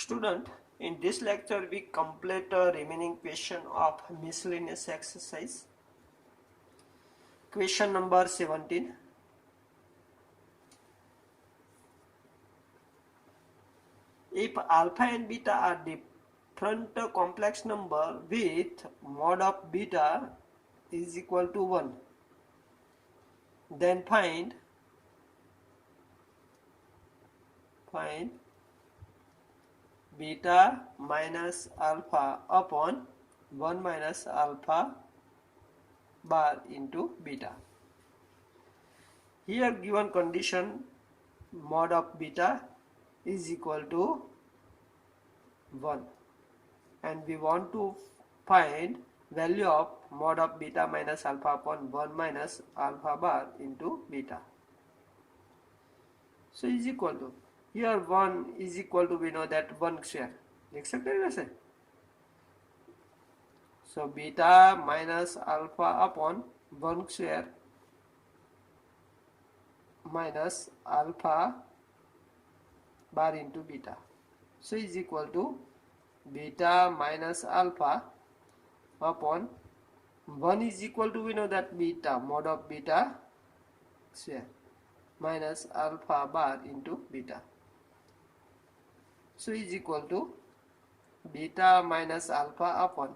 Student, in this lecture we complete a remaining question of miscellaneous exercise. Question number 17. If alpha and beta are different complex number with mod of beta is equal to 1, then find beta minus alpha upon 1 minus alpha bar into beta. Here given condition mod of beta is equal to 1 and we want to find value of mod of beta minus alpha upon 1 minus alpha bar into beta. So is equal to, here 1 is equal to, we know that 1 square, लिख सकते हैं वैसे. So beta minus alpha upon 1 square minus alpha bar into beta. So is equal to beta minus alpha upon 1 is equal to, we know that beta, mod of beta square minus alpha bar into beta. So is equal to beta minus alpha upon,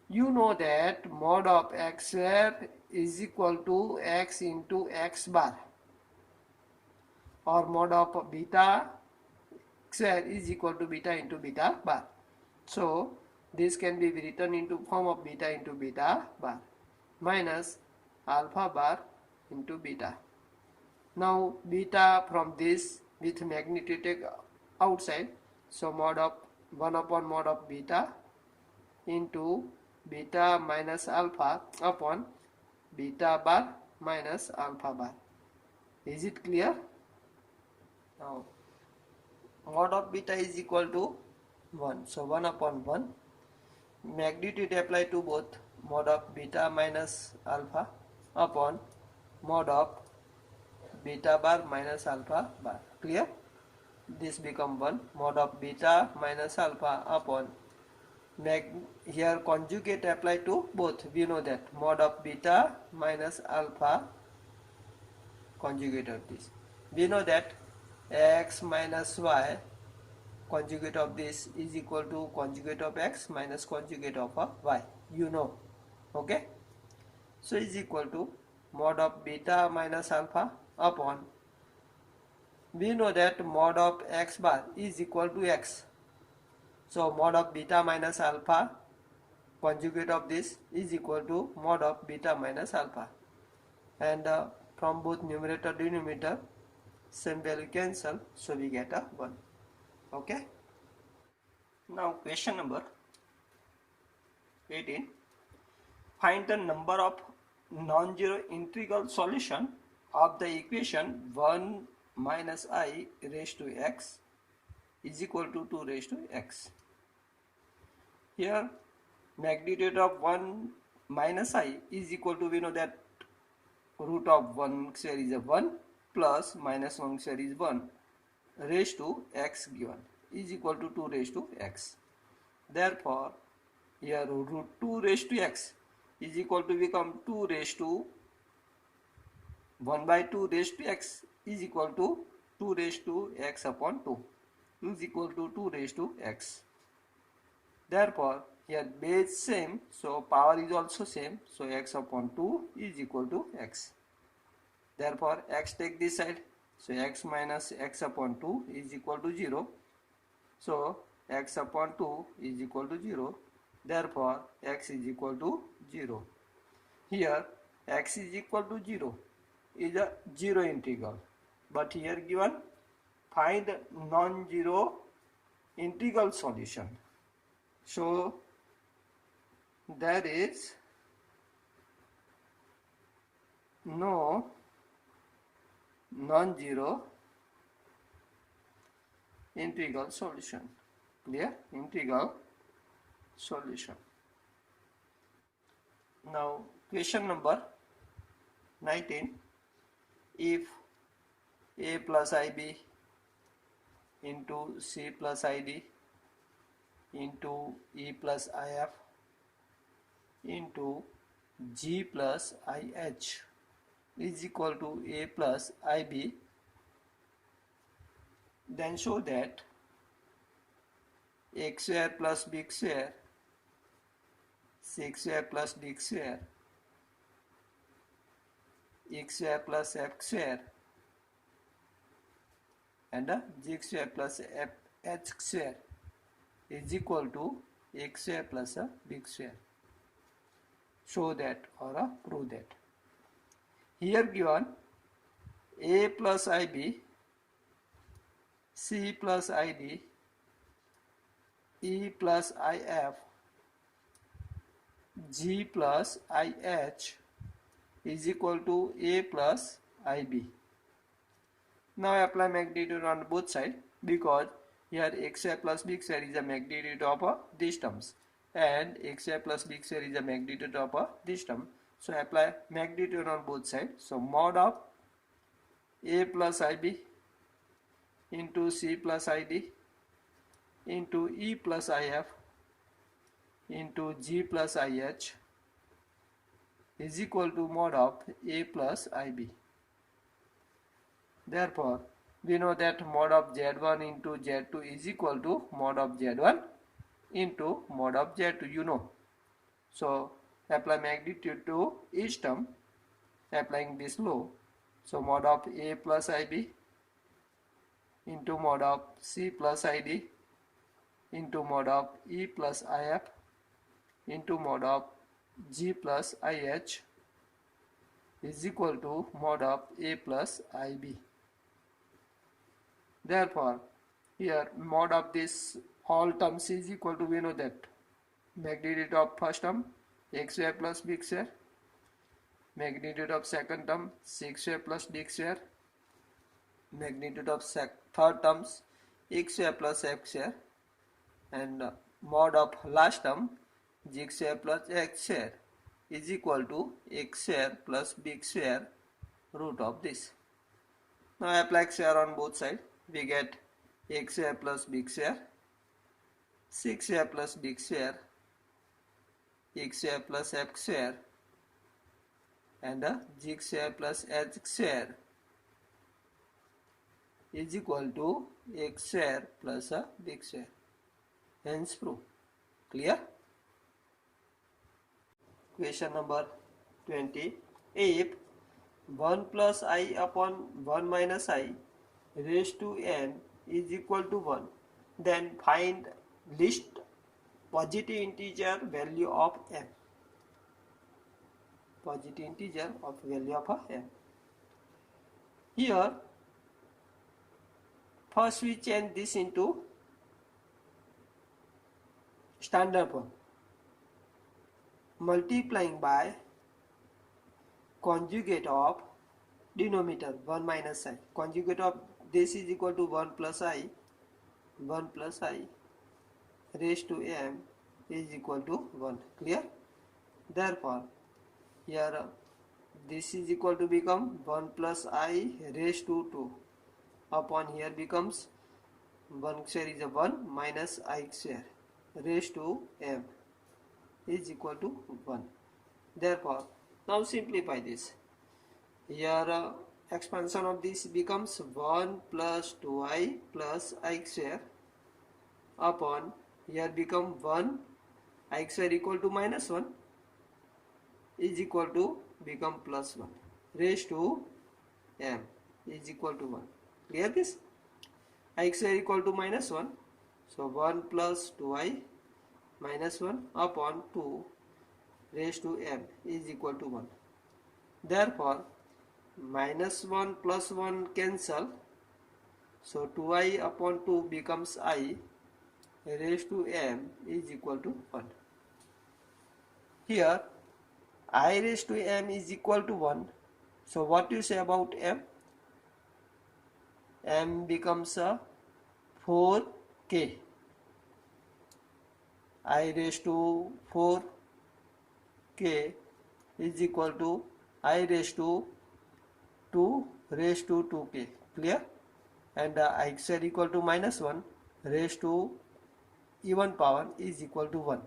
you know that mod of x square is equal to x into x bar, or mod of beta square is equal to beta into beta bar. So this can be written into form of beta into beta bar minus alpha bar into beta. Now beta from this with magnitude take outside, so mod of 1 upon mod of beta into beta minus alpha upon beta bar minus alpha bar. Is it clear? Now mod of beta is equal to 1, so 1 upon 1, magnitude apply to both mod of beta minus alpha upon mod of beta bar minus alpha bar. Clear? This become 1, mod of beta minus alpha upon, here conjugate apply to both, we know that mod of beta minus alpha conjugate of this, we know that x minus y conjugate of this is equal to conjugate of x minus conjugate of y, you know. Okay, so is equal to mod of beta minus alpha upon, we know that mod of x bar is equal to x, so mod of beta minus alpha conjugate of this is equal to mod of beta minus alpha, and from both numerator denominator same value cancel, so we get a 1. Okay, now question number 18. Find the number of non-zero integral solution of the equation 1 minus I raised to x is equal to 2 raised to x. Here magnitude of 1 minus I is equal to, we know that root of 1 square is a 1 plus minus 1 square is 1 raised to x given is equal to 2 raised to x. Therefore here root 2 raised to x is equal to become 2 raised to 1 by 2 raised to x is equal to 2 raised to x upon 2 is equal to 2 raised to x. Therefore here base same, so power is also same, so x upon 2 is equal to x. Therefore x take this side, so x minus x upon 2 is equal to 0, so x upon 2 is equal to 0. Therefore x is equal to 0. Here x is equal to 0 is a zero integral, but here given find non-zero integral solution. So there is no non-zero integral solution. Clear? Integral solution. Now question number 19. If a plus ib into C plus ID into E plus IF into G plus IH is equal to A plus IB. Then show that x square plus b square, 6 square plus d square, x square plus f square and g square plus h square is equal to x square plus b square. Show that or prove that. Here given A plus IB, C plus ID, E plus IF, G plus IH is equal to A plus IB. Now apply magnitude on both sides because here x square plus b square is the magnitude of these terms and x square plus b square is the magnitude of this term. So apply magnitude on both sides. So mod of A plus IB into C plus ID into E plus IF into G plus IH is equal to mod of A plus IB. Therefore, we know that mod of Z1 into Z2 is equal to mod of Z1 into mod of Z2, you know. So, apply magnitude to each term, applying this law. So, mod of A plus IB into mod of C plus ID into mod of E plus IF into mod of G plus IH is equal to mod of A plus IB. Therefore, here mod of this all terms is equal to, we know that magnitude of first term x square plus b square, magnitude of second term 6 square plus d square, magnitude of third terms x square plus f square, and mod of last term g square plus x square is equal to x square plus b square root of this. Now apply square on both sides. We get x square plus b square, 6 square plus d square, x square plus f square and g square plus h square is equal to x square plus b square. Hence proof. Clear? Question number 20. If 1 plus I upon 1 minus I raised to n is equal to 1, then find least positive integer value of m. Positive integer of value of m. Here, first we change this into standard form. Multiplying by conjugate of denominator 1 minus I. Conjugate of this is equal to 1 plus I. 1 plus I raised to m is equal to 1. Clear? Therefore, here this is equal to become 1 plus I raised to 2 upon here becomes 1 square is a 1 minus I square raised to m is equal to 1. Therefore, now simplify this. Here expansion of this becomes 1 plus 2i plus I square upon here become 1 I square equal to minus 1 is equal to become plus 1 raised to m is equal to 1. Clear this? I square equal to minus 1. So 1 plus 2i minus 1 upon 2 raised to m is equal to 1. Therefore, minus 1 plus 1 cancel. So 2i upon 2 becomes I raised to m is equal to 1. Here I raised to m is equal to 1. So what do you say about m? M becomes a 4k. I raised to 4k is equal to I raised to 2 raised to 2k. Clear? and I square equal to minus 1 raised to even power is equal to 1.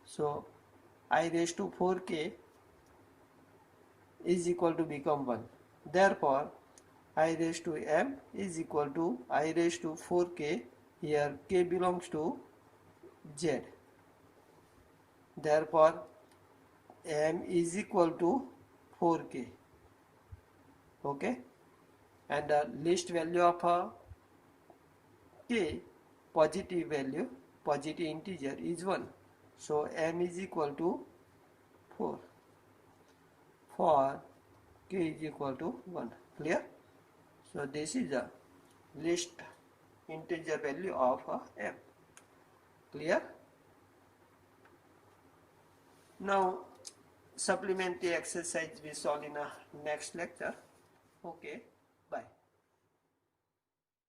So I raised to 4k is equal to become 1. Therefore, I raised to m is equal to I raised to 4k. Here k belongs to z. Therefore, m is equal to 4k. Okay, and the least value of k, positive integer is 1. So m is equal to 4 for k is equal to 1. Clear? So this is the least integer value of m. Clear? Now supplement the exercise we solve in a next lecture. Okay.